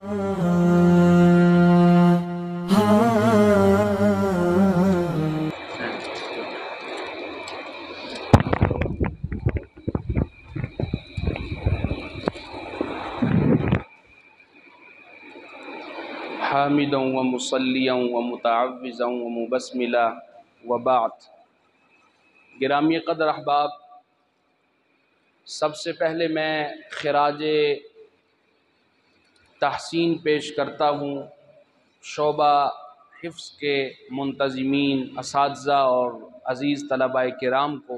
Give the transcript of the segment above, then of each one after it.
حامدا ومصلیا ومتعوذا ومبسملا وبعد۔ گرامی قدر احباب، سب سے پہلے میں خراج تحسین پیش کرتا ہوں شعبہ حفظ کے منتظمین، اساتذہ اور عزیز طلباء کرام کو،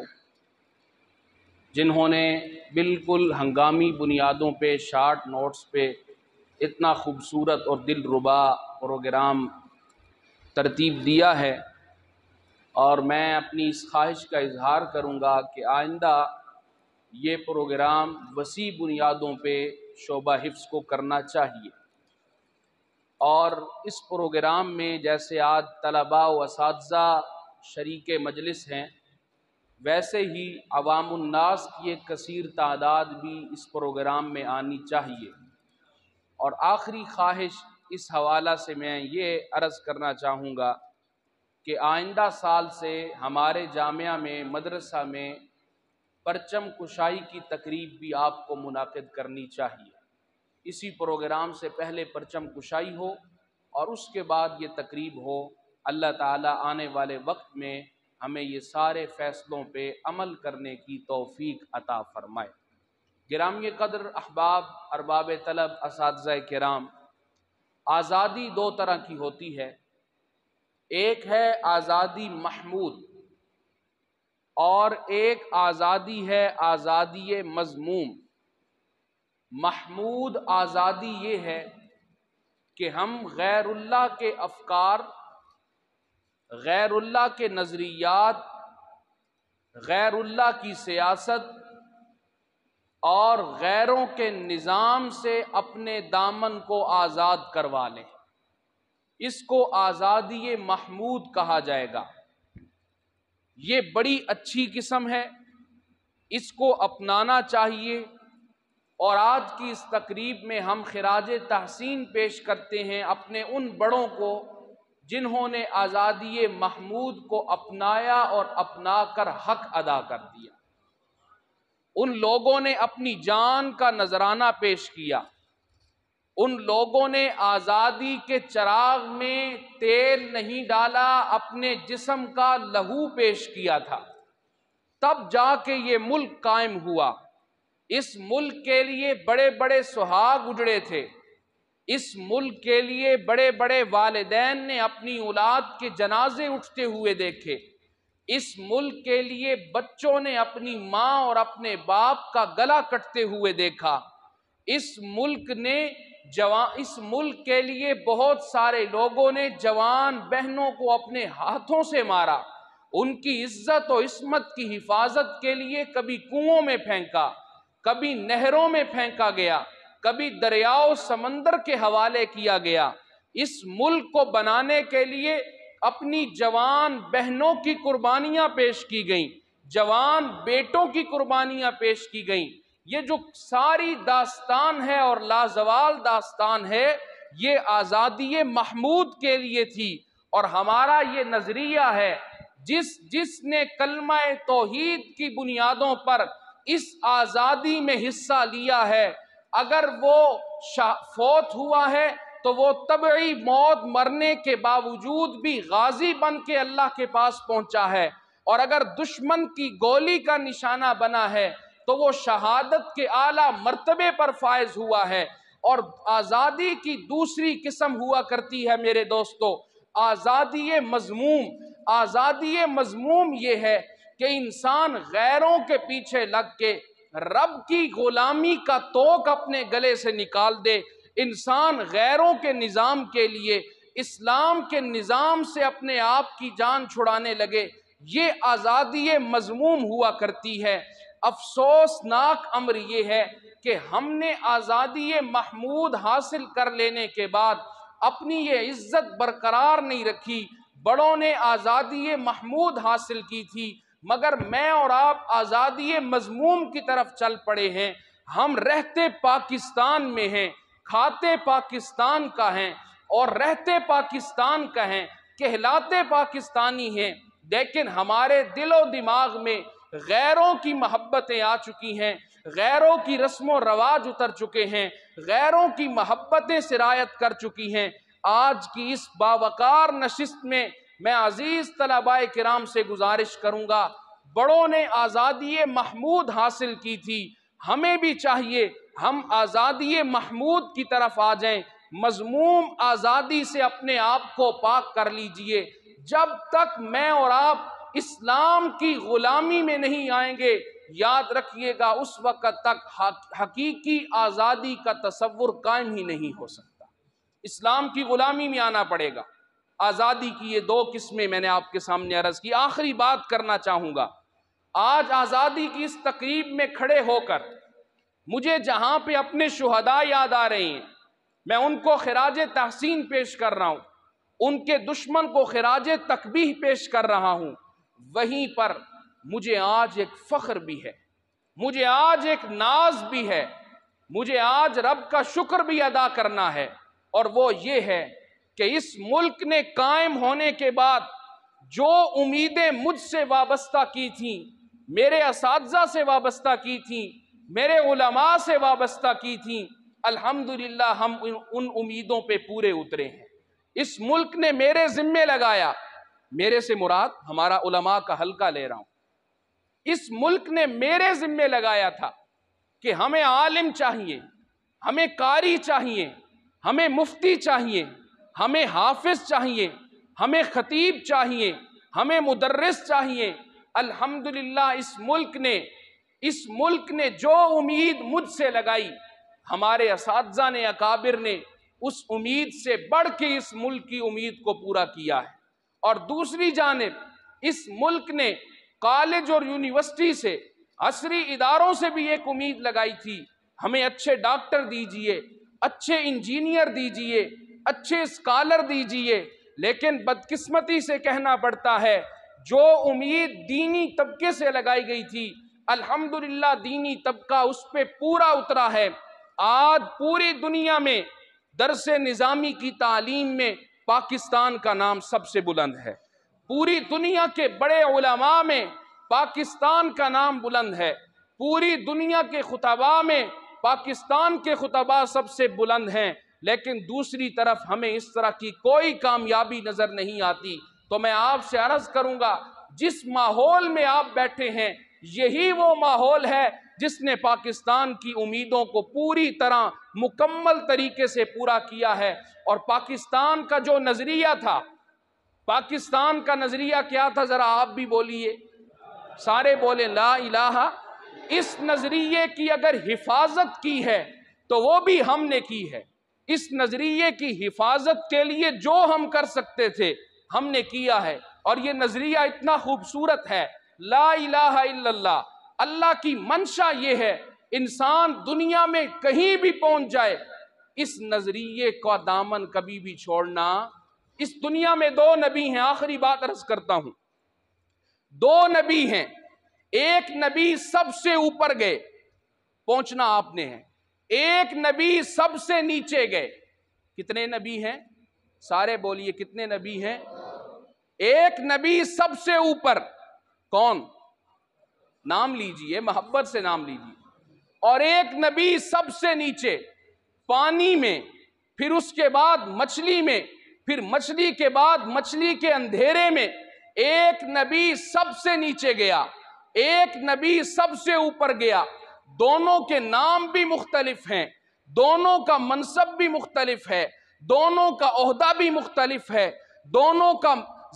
جنہوں نے بالکل ہنگامی بنیادوں پہ شارٹ نوٹس پہ اتنا خوبصورت اور دلربا پروگرام ترتیب دیا ہے، اور میں اپنی اس خواہش کا اظہار کروں گا کہ آئندہ یہ پروگرام وسیع بنیادوں پہ شعبہ حفظ کو کرنا چاہیے، اور اس پروگرام میں جیسے آج طلباء و اساتذہ شریک مجلس ہیں، ویسے ہی عوام الناس کی ایک کثیر تعداد بھی اس پروگرام میں آنی چاہیے۔ اور آخری خواہش اس حوالہ سے میں یہ عرض کرنا چاہوں گا کہ آئندہ سال سے ہمارے جامعہ میں، مدرسہ میں پرچم کشائی کی تقریب بھی آپ کو منعقد کرنی چاہیے۔ اسی پروگرام سے پہلے پرچم کشائی ہو اور اس کے بعد یہ تقریب ہو۔ اللہ تعالیٰ آنے والے وقت میں ہمیں یہ سارے فیصلوں پہ عمل کرنے کی توفیق عطا فرمائے۔ گرامی قدر احباب، ارباب طلب، اساتذہ کرام، آزادی دو طرح کی ہوتی ہے۔ ایک ہے آزادی محمود، اور ایک آزادی ہے آزادی مذموم۔ محمود آزادی یہ ہے کہ ہم غیر اللہ کے افکار، غیر اللہ کے نظریات، غیر اللہ کی سیاست اور غیروں کے نظام سے اپنے دامن کو آزاد کروا لیں، اس کو آزادی محمود کہا جائے گا۔ یہ بڑی اچھی قسم ہے، اس کو اپنانا چاہیے، اور آج کی اس تقریب میں ہم خراج تحسین پیش کرتے ہیں اپنے ان بڑوں کو جنہوں نے آزادی محمود کو اپنایا اور اپنا کر حق ادا کر دیا۔ ان لوگوں نے اپنی جان کا نذرانہ پیش کیا، ان لوگوں نے آزادی کے چراغ میں تیل نہیں ڈالا، اپنے جسم کا لہو پیش کیا تھا، تب جا کے یہ ملک قائم ہوا۔ اس ملک کے لیے بڑے بڑے سہاگ اجڑے تھے، اس ملک کے لیے بڑے بڑے والدین نے اپنی اولاد کے جنازے اٹھتے ہوئے دیکھے، اس ملک کے لیے بچوں نے اپنی ماں اور اپنے باپ کا گلا کٹتے ہوئے دیکھا، اس ملک کے لیے بہت سارے لوگوں نے جوان بہنوں کو اپنے ہاتھوں سے مارا، ان کی عزت و عصمت کی حفاظت کے لیے کبھی کنووں میں پھینکا، کبھی نہروں میں پھینکا گیا، کبھی دریاؤ سمندر کے حوالے کیا گیا۔ اس ملک کو بنانے کے لیے اپنی جوان بہنوں کی قربانیاں پیش کی گئیں، جوان بیٹوں کی قربانیاں پیش کی گئیں۔ یہ جو ساری داستان ہے اور لازوال داستان ہے، یہ آزادی محمود کے لیے تھی، اور ہمارا یہ نظریہ ہے جس نے کلمہ توحید کی بنیادوں پر اس آزادی میں حصہ لیا ہے، اگر وہ فوت ہوا ہے تو وہ طبعی موت مرنے کے باوجود بھی غازی بن کے اللہ کے پاس پہنچا ہے، اور اگر دشمن کی گولی کا نشانہ بنا ہے تو وہ شہادت کے اعلیٰ مرتبے پر فائز ہوا ہے۔ اور آزادی کی دوسری قسم ہوا کرتی ہے میرے دوستو، آزادی مذموم۔ آزادی مذموم یہ ہے کہ انسان غیروں کے پیچھے لگ کے رب کی غلامی کا توق اپنے گلے سے نکال دے، انسان غیروں کے نظام کے لیے اسلام کے نظام سے اپنے آپ کی جان چھڑانے لگے، یہ آزادی مذموم ہوا کرتی ہے۔ افسوسناک امر یہ ہے کہ ہم نے آزادی محمود حاصل کر لینے کے بعد اپنی یہ عزت برقرار نہیں رکھی۔ بڑوں نے آزادی محمود حاصل کی تھی، مگر میں اور آپ آزادی مذموم کی طرف چل پڑے ہیں۔ ہم رہتے پاکستان میں ہیں، کھاتے پاکستان کا ہیں اور رہتے پاکستان کا ہیں، کہلاتے پاکستانی ہیں، لیکن ہمارے دل و دماغ میں غیروں کی محبتیں آ چکی ہیں، غیروں کی رسم و رواج اتر چکے ہیں، غیروں کی محبتیں سرایت کر چکی ہیں۔ آج کی اس باوقار نشست میں عزیز طلباء کرام سے گزارش کروں گا، بڑوں نے آزادی محمود حاصل کی تھی، ہمیں بھی چاہیے ہم آزادی محمود کی طرف آ جائیں، مذموم آزادی سے اپنے آپ کو پاک کر لیجئے۔ جب تک میں اور آپ اسلام کی غلامی میں نہیں آئیں گے، یاد رکھیے گا اس وقت تک حقیقی آزادی کا تصور قائم ہی نہیں ہو سکتا۔ اسلام کی غلامی میں آنا پڑے گا۔ آزادی کی یہ دو قسمیں میں نے آپ کے سامنے عرض کی۔ آخری بات کرنا چاہوں گا، آج آزادی کی اس تقریب میں کھڑے ہو کر مجھے جہاں پہ اپنے شہداء یاد آ رہے ہیں، میں ان کو خراج تحسین پیش کر رہا ہوں، ان کے دشمن کو خراج تقبیح پیش کر رہا ہوں، وہیں پر مجھے آج ایک فخر بھی ہے، مجھے آج ایک ناز بھی ہے، مجھے آج رب کا شکر بھی ادا کرنا ہے، اور وہ یہ ہے کہ اس ملک نے قائم ہونے کے بعد جو امیدیں مجھ سے وابستہ کی تھیں، میرے اساتذہ سے وابستہ کی تھیں، میرے علماء سے وابستہ کی تھیں، الحمدللہ ہم ان امیدوں پہ پورے اترے ہیں۔ اس ملک نے میرے ذمے لگایا، میرے سے مراد ہمارا علماء کا حلقہ لے رہا ہوں، اس ملک نے میرے ذمے لگایا تھا کہ ہمیں عالم چاہیے، ہمیں قاری چاہیے، ہمیں مفتی چاہیے، ہمیں حافظ چاہیے، ہمیں خطیب چاہیے، ہمیں مدرس چاہیے۔ الحمدللہ اس ملک نے جو امید مجھ سے لگائی، ہمارے اساتذہ نے، اکابر نے اس امید سے بڑھ کے اس ملک کی امید کو پورا کیا ہے۔ اور دوسری جانب اس ملک نے کالج اور یونیورسٹی سے، عصری اداروں سے بھی ایک امید لگائی تھی، ہمیں اچھے ڈاکٹر دیجئے، اچھے انجینئر دیجئے، اچھے اسکالر دیجئے، لیکن بدقسمتی سے کہنا پڑتا ہے جو امید دینی طبقے سے لگائی گئی تھی، الحمدللہ دینی طبقہ اس پہ پورا اترا ہے۔ آج پوری دنیا میں درس نظامی کی تعلیم میں پاکستان کا نام سب سے بلند ہے، پوری دنیا کے بڑے علماء میں پاکستان کا نام بلند ہے، پوری دنیا کے خطباء میں پاکستان کے خطباء سب سے بلند ہیں، لیکن دوسری طرف ہمیں اس طرح کی کوئی کامیابی نظر نہیں آتی۔ تو میں آپ سے عرض کروں گا، جس ماحول میں آپ بیٹھے ہیں یہی وہ ماحول ہے جس نے پاکستان کی امیدوں کو پوری طرح مکمل طریقے سے پورا کیا ہے۔ اور پاکستان کا جو نظریہ تھا، پاکستان کا نظریہ کیا تھا، ذرا آپ بھی بولیے، سارے بولیں لا الہ۔ اس نظریے کی اگر حفاظت کی ہے تو وہ بھی ہم نے کی ہے، اس نظریے کی حفاظت کے لیے جو ہم کر سکتے تھے ہم نے کیا ہے، اور یہ نظریہ اتنا خوبصورت ہے، لا الہ الا اللہ۔ اللہ کی منشا یہ ہے انسان دنیا میں کہیں بھی پہنچ جائے، اس نظریے کا دامن کبھی بھی چھوڑنا۔ اس دنیا میں دو نبی ہیں، آخری بات عرض کرتا ہوں، دو نبی ہیں، ایک نبی سب سے اوپر گئے، پہنچنا آپ نے ہے، ایک نبی سب سے نیچے گئے۔ کتنے نبی ہیں؟ سارے بولیے، کتنے نبی ہیں؟ ایک نبی سب سے اوپر، کون؟ نام لیجئے، محبت سے نام لیجئے۔ اور ایک نبی سب سے نیچے، پانی میں، پھر اس کے بعد مچھلی میں، پھر مچھلی کے بعد مچھلی کے اندھیرے میں۔ ایک نبی سب سے نیچے گیا، ایک نبی سب سے اوپر گیا، دونوں کے نام بھی مختلف ہیں، دونوں کا منصب بھی مختلف ہے، دونوں کا عہدہ بھی مختلف ہے، دونوں کا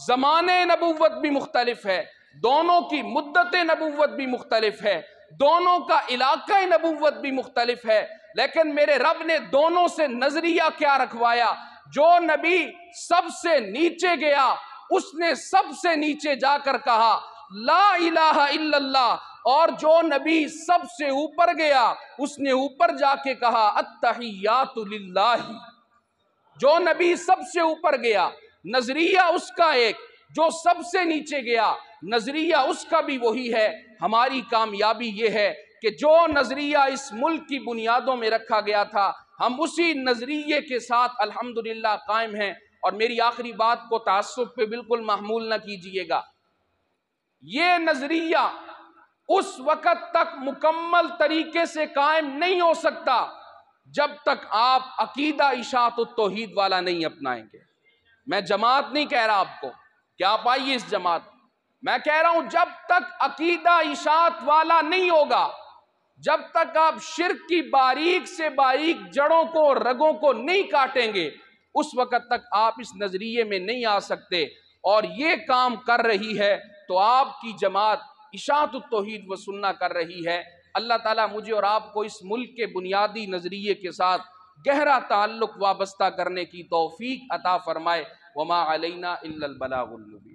زمانے نبوت بھی مختلف ہے، دونوں کی مدت نبوت بھی مختلف ہے، دونوں کا علاقہ نبوت بھی مختلف ہے، لیکن میرے رب نے دونوں سے نظریہ کیا رکھوایا؟ جو نبی سب سے نیچے گیا اس نے سب سے نیچے جا کر کہا لا الہ الا اللہ، اور جو نبی سب سے اوپر گیا اس نے اوپر جا کے کہا التحیات للہ۔ جو نبی سب سے اوپر گیا نظریہ اس کا ایک، جو سب سے نیچے گیا نظریہ اس کا بھی وہی ہے۔ ہماری کامیابی یہ ہے کہ جو نظریہ اس ملک کی بنیادوں میں رکھا گیا تھا ہم اسی نظریے کے ساتھ الحمدللہ قائم ہیں۔ اور میری آخری بات کو تعصب پہ بالکل محمول نہ کیجئے گا، یہ نظریہ اس وقت تک مکمل طریقے سے قائم نہیں ہو سکتا جب تک آپ عقیدہ اشاعت التوحید والا نہیں اپنائیں گے۔ میں جماعت نہیں کہہ رہا آپ کو کہ آپ آئیے اس جماعت، میں کہہ رہا ہوں جب تک عقیدہ اشاعت والا نہیں ہوگا، جب تک آپ شرک کی باریک سے باریک جڑوں کو رگوں کو نہیں کاٹیں گے، اس وقت تک آپ اس نظریے میں نہیں آ سکتے۔ اور یہ کام کر رہی ہے تو آپ کی جماعت اشاعت التوحید و سنہ کر رہی ہے۔ اللہ تعالیٰ مجھے اور آپ کو اس ملک کے بنیادی نظریے کے ساتھ گہرا تعلق وابستہ کرنے کی توفیق عطا فرمائے۔ وما علینا الا البلاغ المبین۔